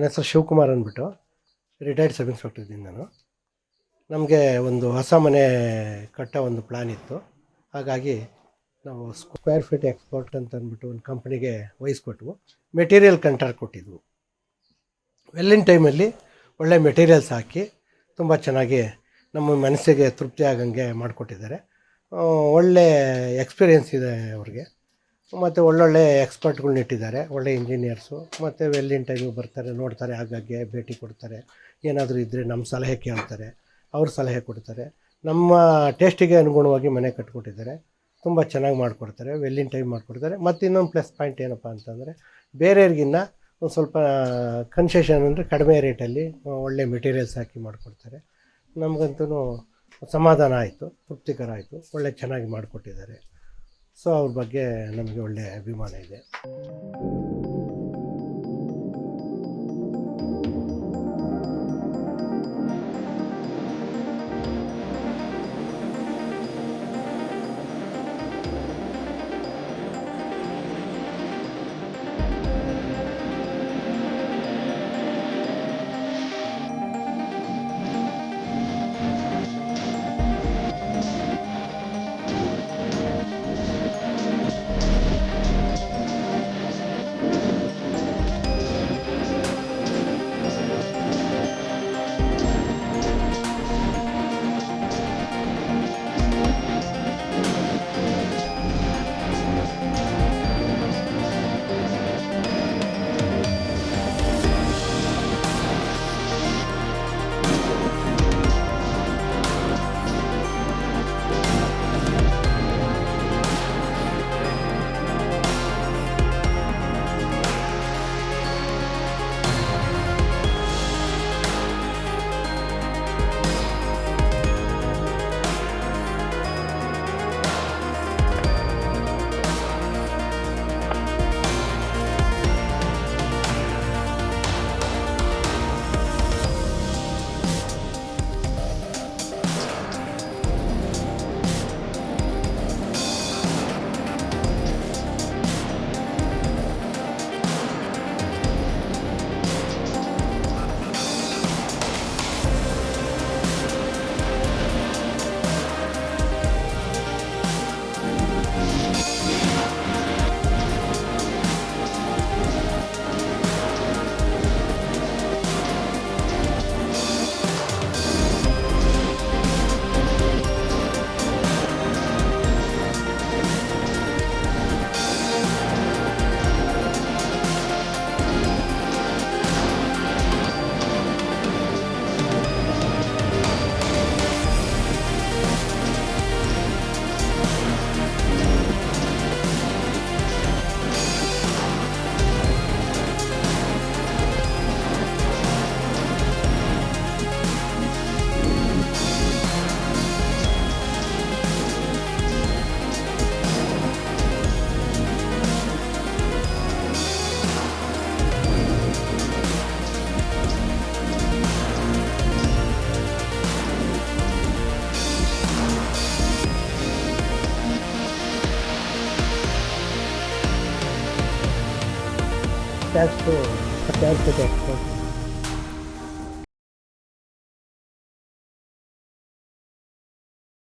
ಹೆಸರು ಶಿವಕುಮಾರ್ ಅಂದ್ಬಿಟ್ಟು retired sub inspector ಇದ್ದೀನಿ ನಾನು. ನಮಗೆ ಒಂದು ಹೊಸ ಮನೆ ಕಟ್ಟೋ ಒಂದು ಪ್ಲ್ಯಾನ್ ಇತ್ತು. ಹಾಗಾಗಿ ನಾವು Sqft.Expert ಅಂತ ಅಂದ್ಬಿಟ್ಟು ಒಂದು ಕಂಪ್ನಿಗೆ ವಹಿಸ್ಕೊಟ್ವು. Material contract ಕೊಟ್ಟಿದ್ವು. ವೆಲ್ಲಿನ ಟೈಮಲ್ಲಿ ಒಳ್ಳೆ ಮೆಟೀರಿಯಲ್ಸ್ ಹಾಕಿ ತುಂಬ ಚೆನ್ನಾಗಿ ನಮ್ಮ ಮನಸ್ಸಿಗೆ ತೃಪ್ತಿ ಆಗಂಗೆ ಮಾಡಿಕೊಟ್ಟಿದ್ದಾರೆ. ಒಳ್ಳೆ ಎಕ್ಸ್ಪೀರಿಯೆನ್ಸ್ ಇದೆ ಅವ್ರಿಗೆ. ಮತ್ತು ಒಳ್ಳೊಳ್ಳೆ ಎಕ್ಸ್ಪರ್ಟ್ಗಳ್ನ ಇಟ್ಟಿದ್ದಾರೆ, ಒಳ್ಳೆ ಇಂಜಿನಿಯರ್ಸು. ಮತ್ತು ವೆಲ್ಲಿನ ಟೈಮಿಗೆ ಬರ್ತಾರೆ, ನೋಡ್ತಾರೆ, ಆಗಾಗ್ಗೆ ಭೇಟಿ ಕೊಡ್ತಾರೆ. ಏನಾದರೂ ಇದ್ದರೆ ನಮ್ಮ ಸಲಹೆ ಕೇಳ್ತಾರೆ, ಅವ್ರ ಸಲಹೆ ಕೊಡ್ತಾರೆ. ನಮ್ಮ ಟೇಸ್ಟಿಗೆ ಅನುಗುಣವಾಗಿ ಮನೆ ಕಟ್ಕೊಟ್ಟಿದ್ದಾರೆ. ತುಂಬ ಚೆನ್ನಾಗಿ ಮಾಡಿಕೊಡ್ತಾರೆ, ವೆಲ್ಲಿನ ಟೈಮ್ ಮಾಡಿಕೊಡ್ತಾರೆ. ಮತ್ತು ಇನ್ನೊಂದು ಪ್ಲಸ್ ಪಾಯಿಂಟ್ ಏನಪ್ಪ ಅಂತಂದರೆ, ಬೇರೆಯವ್ರಿಗಿನ್ನ ಒಂದು ಸ್ವಲ್ಪ ಕನ್ಸೆಷನ್ ಅಂದರೆ ಕಡಿಮೆ ರೇಟಲ್ಲಿ ಒಳ್ಳೆ ಮೆಟೀರಿಯಲ್ಸ್ ಹಾಕಿ ಮಾಡಿಕೊಡ್ತಾರೆ. ನಮಗಂತೂ ಸಮಾಧಾನ ಆಯಿತು, ತೃಪ್ತಿಕರ ಆಯಿತು. ಒಳ್ಳೆ ಚೆನ್ನಾಗಿ ಮಾಡಿಕೊಟ್ಟಿದ್ದಾರೆ. ಸೊ ಅವ್ರ ಬಗ್ಗೆ ನಮಗೆ ಒಳ್ಳೆಯ ಅಭಿಮಾನ ಇದೆ. That's Sqft.Expert.